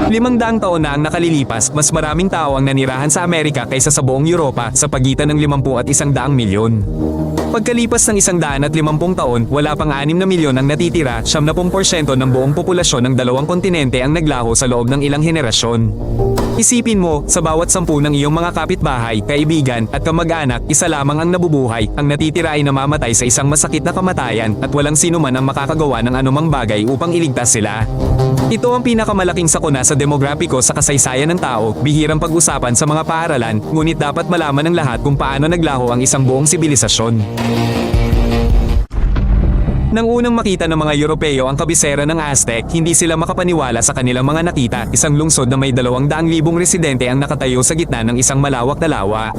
500 taon na ang nakalilipas, mas maraming tao ang nanirahan sa Amerika kaysa sa buong Europa sa pagitan ng 50 at 100 milyon. Pagkalipas ng 150 taon, wala pang 6 na milyon ang natitira, 70% ng buong populasyon ng dalawang kontinente ang naglaho sa loob ng ilang henerasyon. Isipin mo, sa bawat 10 ng iyong mga kapitbahay, kaibigan, at kamag-anak, isa lamang ang nabubuhay, ang natitira ay namamatay sa isang masakit na kamatayan, at walang sino man ang makakagawa ng anumang bagay upang iligtas sila. Ito ang pinakamalaking sakuna sa demograpiko sa kasaysayan ng tao, bihirang pag-usapan sa mga paaralan, ngunit dapat malaman ng lahat kung paano naglaho ang isang buong sibilisasyon. Nang unang makita ng mga Europeo ang kabisera ng Aztec, hindi sila makapaniwala sa kanilang mga nakita, isang lungsod na may 200,000 residente ang nakatayo sa gitna ng isang malawak na lawa.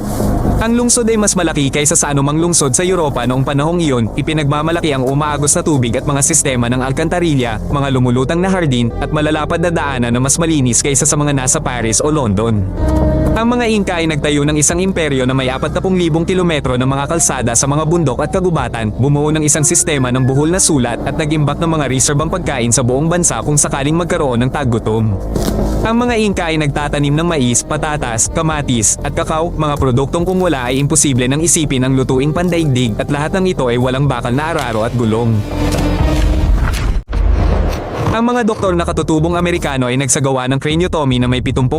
Ang lungsod ay mas malaki kaysa sa anumang lungsod sa Europa noong panahong iyon, ipinagmamalaki ang umaagos na tubig at mga sistema ng alkantarilya, mga lumulutang na hardin, at malalapad na daanan na mas malinis kaysa sa mga nasa Paris o London. Ang mga Inca ay nagtayo ng isang imperyo na may 40,000 kilometro ng mga kalsada sa mga bundok at kagubatan, bumuo ng isang sistema ng buhol na sulat at nag-imbak ng mga reserbang pagkain sa buong bansa kung sakaling magkaroon ng taggutom. Ang mga Inca ay nagtatanim ng mais, patatas, kamatis, at kakao, mga produktong kung wala ay imposible nang isipin ang lutuing pandaigdig, at lahat ng ito ay walang bakal na araro at gulong. Ang mga doktor na katutubong Amerikano ay nagsagawa ng craniotomy na may 70%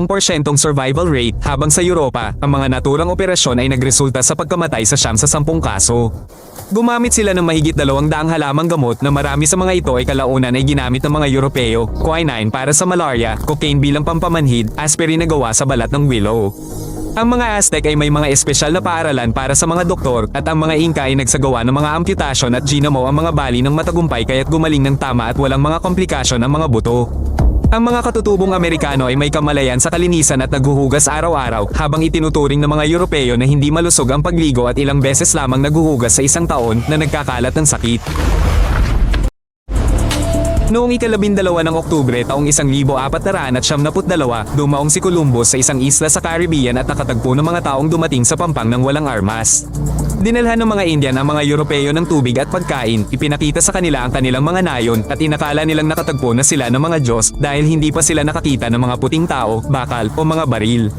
survival rate, habang sa Europa, ang mga naturang operasyon ay nagresulta sa pagkamatay sa 9 sa 10 kaso. Gumamit sila ng mahigit 200 halamang gamot na marami sa mga ito ay kalaunan ay ginamit ng mga Europeo, quinine para sa malaria, cocaine bilang pampamanhid, aspirin na gawa sa balat ng willow. Ang mga Aztec ay may mga espesyal na paaralan para sa mga doktor, at ang mga Inca ay nagsagawa ng mga amputasyon at ginamo ang mga bali ng matagumpay kaya't gumaling ng tama at walang mga komplikasyon ang mga buto. Ang mga katutubong Amerikano ay may kamalayan sa kalinisan at naghuhugas araw-araw, habang itinuturing ng mga Europeo na hindi malusog ang pagligo at ilang beses lamang naghuhugas sa isang taon na nagkakalat ng sakit. Noong ika-12 ng Oktubre taong 1492, dumaong si Columbus sa isang isla sa Caribbean at nakatagpo ng mga taong dumating sa pampang ng walang armas. Dinalhan ng mga Indian ang mga Europeo ng tubig at pagkain, ipinakita sa kanila ang kanilang mga nayon, at inakala nilang nakatagpo na sila ng mga Diyos dahil hindi pa sila nakakita ng mga puting tao, bakal, o mga baril.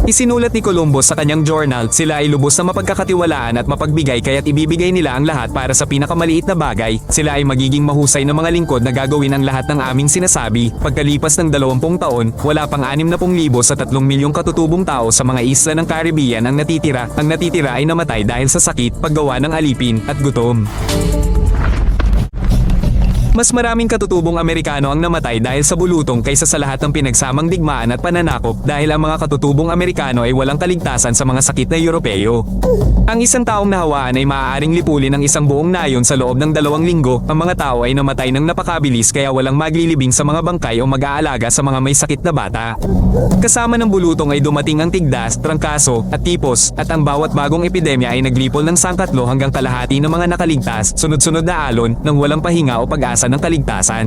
Isinulat ni Columbus sa kanyang journal, sila ay lubos na mapagkakatiwalaan at mapagbigay kaya't ibibigay nila ang lahat para sa pinakamaliit na bagay, sila ay magiging mahusay na mga lingkod na gagawin ang lahat ng aming sinasabi. Pagkalipas ng 20 taon, wala pang 60,000 sa 3 milyong katutubong tao sa mga isla ng Caribbean ang natitira. Ang natitira ay namatay dahil sa sakit, paggawa ng alipin, at gutom. Mas maraming katutubong Amerikano ang namatay dahil sa bulutong kaysa sa lahat ng pinagsamang digmaan at pananakop, dahil ang mga katutubong Amerikano ay walang kaligtasan sa mga sakit na Europeo. Ang isang taong nahawaan ay maaaring lipulin ng isang buong nayon sa loob ng 2 linggo. Ang mga tao ay namatay ng napakabilis kaya walang maglilibing sa mga bangkay o mag-aalaga sa mga may sakit na bata. Kasama ng bulutong ay dumating ang tigdas, trangkaso, at tipos, at ang bawat bagong epidemya ay naglipol ng 1/3 hanggang kalahati ng mga nakaligtas, sunod-sunod na alon, ng walang pahinga o pag-asa ng kaligtasan.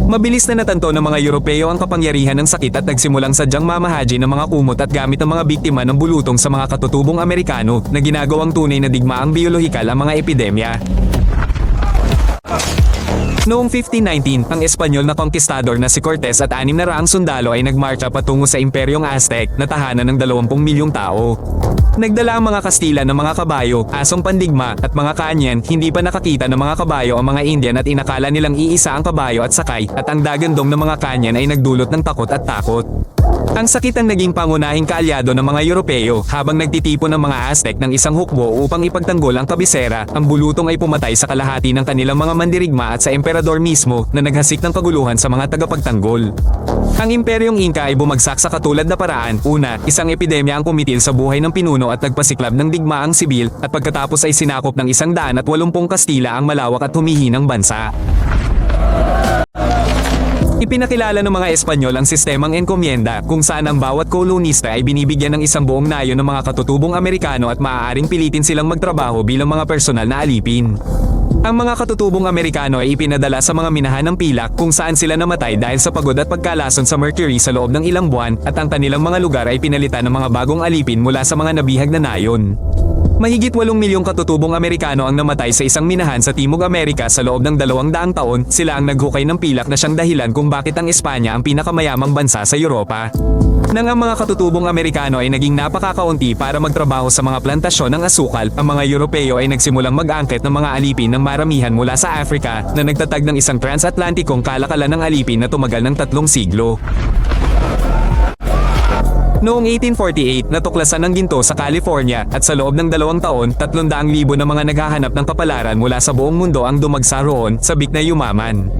Mabilis na natanto ng mga Europeo ang kapangyarihan ng sakit at nagsimulang sadyang mamahaji ng mga kumot at gamit ng mga biktima ng bulutong sa mga katutubong Amerikano na ginagawang tunay na digmaang biolohikal ang mga epidemya. Noong 1519, ang Espanyol na konkistador na si Cortez at 600 sundalo ay nagmarcha patungo sa Imperyong Aztec na tahanan ng 20 milyong tao. Nagdala ang mga Kastila ng mga kabayo, asong pandigma, at mga kanyan. Hindi pa nakakita ng mga kabayo ang mga Indian at inakala nilang iisa ang kabayo at sakay, at ang dagandong ng mga kanyan ay nagdulot ng takot at takot. Ang sakit ang naging pangunahing kaalyado ng mga Europeo. Habang nagtitipon ng mga Aztec ng isang hukbo upang ipagtanggol ang kabisera, ang bulutong ay pumatay sa kalahati ng kanilang mga mandirigma at sa emperador mismo na naghasik ng kaguluhan sa mga tagapagtanggol. Ang Imperyong Inca ay bumagsak sa katulad na paraan. Una, isang epidemya ang kumitil sa buhay ng pinuno at nagpasiklab ng digmaang sibil, at pagkatapos ay sinakop ng 180 Kastila ang malawak at humihinang bansa. Ipinakilala ng mga Espanyol ang sistemang enkomienda, kung saan ang bawat kolonista ay binibigyan ng isang buong nayon ng mga katutubong Amerikano at maaaring pilitin silang magtrabaho bilang mga personal na alipin. Ang mga katutubong Amerikano ay ipinadala sa mga minahan ng pilak kung saan sila namatay dahil sa pagod at pagkalason sa mercury sa loob ng ilang buwan, at ang kanilang mga lugar ay pinalitan ng mga bagong alipin mula sa mga nabihag na nayon. Mahigit 8 milyong katutubong Amerikano ang namatay sa isang minahan sa Timog Amerika sa loob ng 200 taon. Sila ang naghukay ng pilak na siyang dahilan kung bakit ang Espanya ang pinakamayamang bansa sa Europa. Nang ang mga katutubong Amerikano ay naging napakakaunti para magtrabaho sa mga plantasyon ng asukal, ang mga Europeo ay nagsimulang mag-angket ng mga alipin ng maramihan mula sa Africa na nagtatag ng isang transatlantikong kalakalan ng alipin na tumagal ng 3 siglo. Noong 1848, natuklasan ng ginto sa California at sa loob ng 2 taon, 300,000 na mga naghahanap ng kapalaran mula sa buong mundo ang dumagsa roon, sabik na yumaman.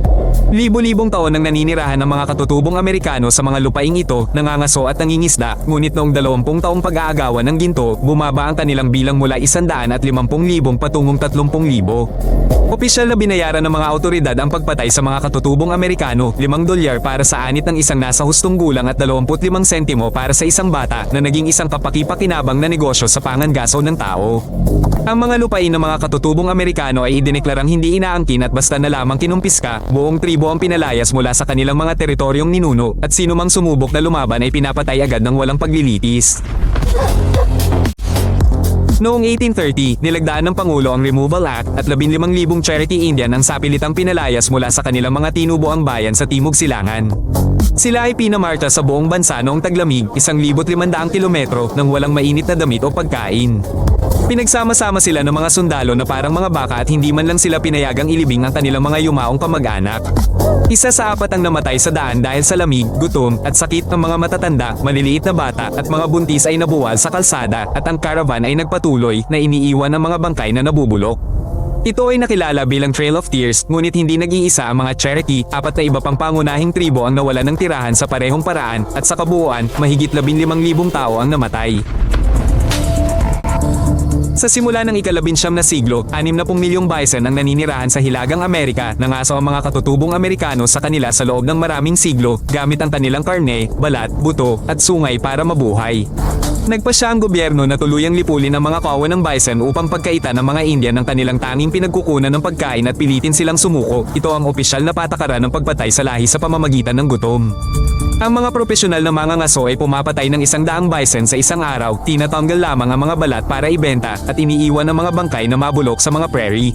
Libo-libong taon nang naninirahan ng mga katutubong Amerikano sa mga lupaing ito, nangangaso at nangingisda, ngunit noong 20 taong pag-aagawan ng ginto, bumaba ang kanilang bilang mula 150,000 patungong 30,000. Opisyal na binayaran ng mga awtoridad ang pagpatay sa mga katutubong Amerikano, $5 para sa anit ng isang nasa hustong gulang at 25 sentimo para sa isang bata na naging isang kapaki-pakinabang na negosyo sa pangangaso ng tao. Ang mga lupain ng mga katutubong Amerikano ay idineklarang hindi inaangkin at basta na lamang kinumpiska, buong tribo ang pinalayas mula sa kanilang mga teritoryong ninuno at sino mang sumubok na lumaban ay pinapatay agad ng walang paglilitis. Noong 1830, nilagdaan ng Pangulo ang Removal Act at 15,000 Cherokee Indian ang sapilitang pinalayas mula sa kanilang mga tinubuang bayan sa Timog Silangan. Sila ay pinamarcha sa buong bansa noong taglamig, 1,500 kilometro nang walang mainit na damit o pagkain. Pinagsama-sama sila ng mga sundalo na parang mga baka at hindi man lang sila pinayagang ilibing ang kanilang mga yumaong kamag-anak. Isa sa 4 ang namatay sa daan dahil sa lamig, gutom, at sakit ng mga matatanda, maliliit na bata at mga buntis ay nabuwal sa kalsada at ang caravan ay nagpatuloy na iniiwan ng mga bangkay na nabubulok. Ito ay nakilala bilang Trail of Tears, ngunit hindi nag-iisa ang mga Cherokee, 4 na iba pang pangunahing tribo ang nawalan ng tirahan sa parehong paraan at sa kabuuan, mahigit 15,000 tao ang namatay. Sa simula ng ika-19 na siglo, 60 milyong bison ang naninirahan sa Hilagang Amerika, nangaso ang mga katutubong Amerikano sa kanila sa loob ng maraming siglo, gamit ang kanilang karne, balat, buto, at sungay para mabuhay. Nagpasya ang gobyerno na tuluyang lipulin ang mga kawan ng bison upang pagkaita ng mga Indian ng kanilang tanging pinagkukunan ng pagkain at pilitin silang sumuko. Ito ang opisyal na patakaran ng pagpatay sa lahi sa pamamagitan ng gutom. Ang mga profesional na mangangaso ay pumapatay ng 100 bison sa isang araw, tinatanggal lamang ang mga balat para ibenta at iniiwan ang mga bangkay na mabulok sa mga prairie.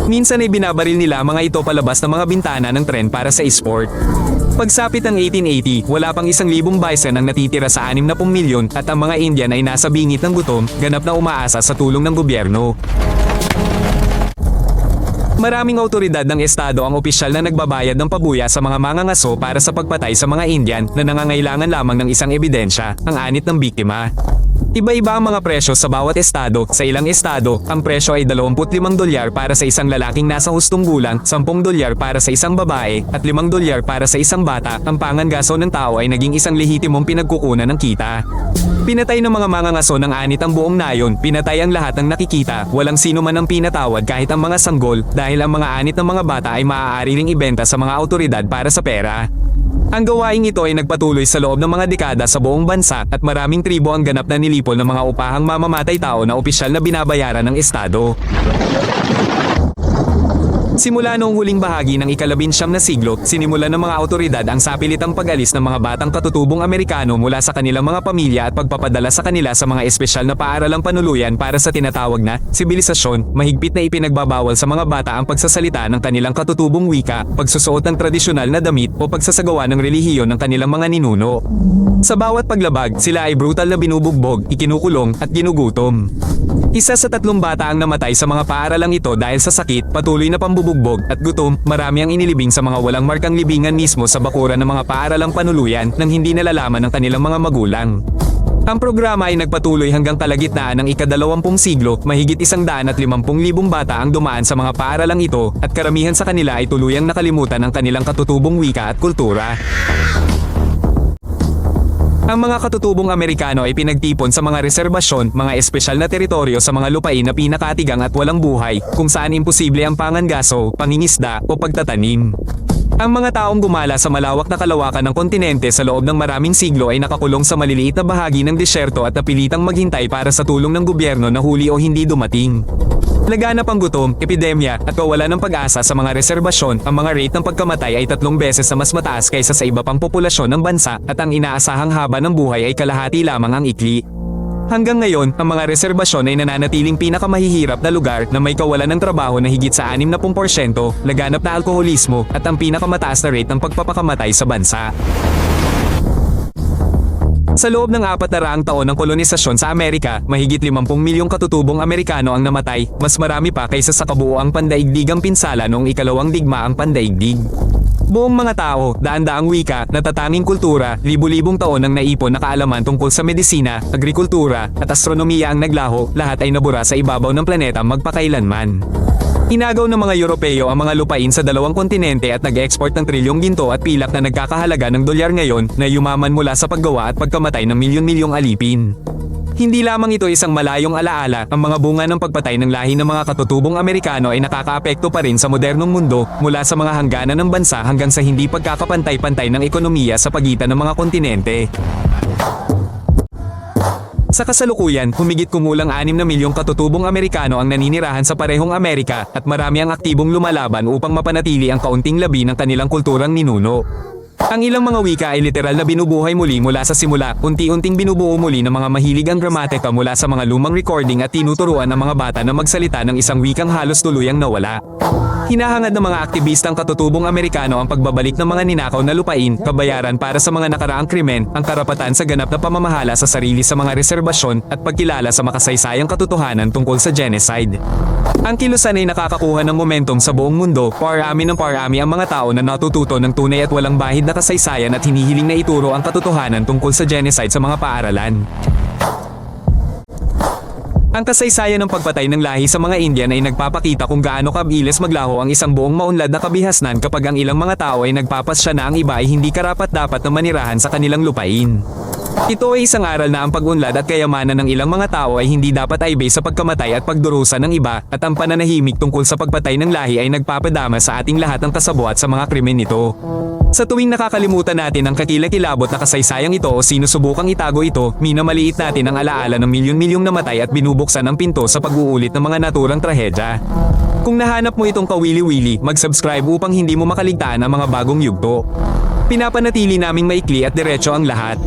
Minsan ay binabaril nila mga ito palabas ng mga bintana ng tren para sa esport. Pagsapit ng 1880, wala pang 1,000 bison ang natitira sa 60 milyon at ang mga Indian ay nasa bingit ng gutom, ganap na umaasa sa tulong ng gobyerno. Maraming awtoridad ng estado ang opisyal na nagbabayad ng pabuya sa mga mangangaso para sa pagpatay sa mga Indian na nangangailangan lamang ng isang ebidensya, ang anit ng biktima. Iba-iba ang mga presyo sa bawat estado. Sa ilang estado, ang presyo ay $25 para sa isang lalaking nasa hustong gulang, $10 para sa isang babae, at $5 para sa isang bata. Ang pangangaso ng tao ay naging isang lehitimong pinagkukunan ng kita. Pinatay ng mga mangangaso ng anit ang buong nayon, pinatay ang lahat ng nakikita, walang sino man ang pinatawad kahit ang mga sanggol, dahil ang mga anit ng mga bata ay maaari ring ibenta sa mga awtoridad para sa pera. Ang gawaing ito ay nagpatuloy sa loob ng mga dekada sa buong bansa at maraming tribo ang ganap na nilipol ng mga upahang mamamatay tao na opisyal na binabayaran ng estado. Simula noong huling bahagi ng ika-19 na siglo, sinimulan ng mga awtoridad ang sapilitang pag-alis ng mga batang katutubong Amerikano mula sa kanilang mga pamilya at pagpapadala sa kanila sa mga espesyal na paaralang panuluyan para sa tinatawag na sibilisasyon. Mahigpit na ipinagbabawal sa mga bata ang pagsasalita ng kanilang katutubong wika, pagsusuot ng tradisyonal na damit o pagsasagawa ng relihiyon ng kanilang mga ninuno. Sa bawat paglabag, sila ay brutal na binubugbog, ikinukulong at ginugutom. Isa sa 3 bata ang namatay sa mga paaralang ito dahil sa sakit, patuloy na pambubugbog at gutom. Marami ang inilibing sa mga walang markang libingan mismo sa bakuran ng mga paaralang panuluyan nang hindi nalalaman ng kanilang mga magulang. Ang programa ay nagpatuloy hanggang kalagitnaan ng ika-20 siglo, mahigit 150,000 bata ang dumaan sa mga paaralang ito at karamihan sa kanila ay tuluyang nakalimutan ang kanilang katutubong wika at kultura. Ang mga katutubong Amerikano ay pinagtipon sa mga reserbasyon, mga espesyal na teritoryo sa mga lupain na pinakatigang at walang buhay, kung saan imposible ang pangangaso, pangingisda o pagtatanim. Ang mga taong gumala sa malawak na kalawakan ng kontinente sa loob ng maraming siglo ay nakakulong sa maliliit na bahagi ng disyerto at napilitang maghintay para sa tulong ng gobyerno na huli o hindi dumating. Laganap ang gutom, epidemya, at kawalan ng pag-asa sa mga reserbasyon. Ang mga rate ng pagkamatay ay 3 beses na mas mataas kaysa sa iba pang populasyon ng bansa at ang inaasahang haba ng buhay ay kalahati lamang ang ikli. Hanggang ngayon, ang mga reserbasyon ay nananatiling pinakamahihirap na lugar na may kawalan ng trabaho na higit sa 60%, laganap na alkoholismo, at ang pinakamataas na rate ng pagpapakamatay sa bansa. Sa loob ng 400 taon ng kolonisasyon sa Amerika, mahigit 50 milyong katutubong Amerikano ang namatay, mas marami pa kaysa sa kabuoang pandaigdigang pinsala noong ikalawang digmaang pandaigdig. Buong mga tao, daan-daang wika, natatanging kultura, libu-libong taon ang naipon na kaalaman tungkol sa medisina, agrikultura, at astronomiya ang naglaho, lahat ay nabura sa ibabaw ng planeta magpakailanman. Inagaw ng mga Europeo ang mga lupain sa dalawang kontinente at nag-export ng trilyong ginto at pilak na nagkakahalaga ng dolyar ngayon na yumaman mula sa paggawa at pagkamatay ng milyon-milyong alipin. Hindi lamang ito isang malayong alaala, ang mga bunga ng pagpatay ng lahi ng mga katutubong Amerikano ay nakakaapekto pa rin sa modernong mundo, mula sa mga hangganan ng bansa hanggang sa hindi pagkakapantay-pantay ng ekonomiya sa pagitan ng mga kontinente. Sa kasalukuyan, humigit kumulang 6 na milyong katutubong Amerikano ang naninirahan sa parehong Amerika at marami ang aktibong lumalaban upang mapanatili ang kaunting labi ng kanilang kulturang ninuno. Ang ilang mga wika ay literal na binubuhay muli mula sa simula, unti-unting binubuo muli ng mga mahilig ang gramatika mula sa mga lumang recording at tinuturuan ng mga bata na magsalita ng isang wikang halos tuluyang nawala. Hinahangad ng mga aktivistang katutubong Amerikano ang pagbabalik ng mga ninakaw na lupain, kabayaran para sa mga nakaraang krimen, ang karapatan sa ganap na pamamahala sa sarili sa mga reserbasyon, at pagkilala sa makasaysayang katotohanan tungkol sa genocide. Ang kilusan ay nakakakuha ng momentum sa buong mundo, parami ng parami ang mga tao na natututo ng tunay at walang bahid na kasaysayan at hinihiling na ituro ang katotohanan tungkol sa genocide sa mga paaralan. Ang kasaysayan ng pagpatay ng lahi sa mga Indian ay nagpapakita kung gaano kabilis maglaho ang isang buong maunlad na kabihasnan kapag ang ilang mga tao ay nagpapasya na ang iba ay hindi karapat-dapat na manirahan sa kanilang lupain. Ito ay isang aral na ang pag-unlad at kayamanan ng ilang mga tao ay hindi dapat aibe sa pagkamatay at pagdurusa ng iba, at ang pananahimik tungkol sa pagpatay ng lahi ay nagpapadama sa ating lahat ng kasabuat sa mga krimen nito. Sa tuwing nakakalimutan natin ang kakilakilabot na kasaysayang ito o sinusubukang itago ito, minamaliit natin ang alaala ng milyon-milyong namatay at binubuksan ang pinto sa pag-uulit ng mga naturang trahedya. Kung nahanap mo itong kawili-wili, mag-subscribe upang hindi mo makaligtaan ang mga bagong yugto. Pinapanatili naming maikli at diretso ang lahat.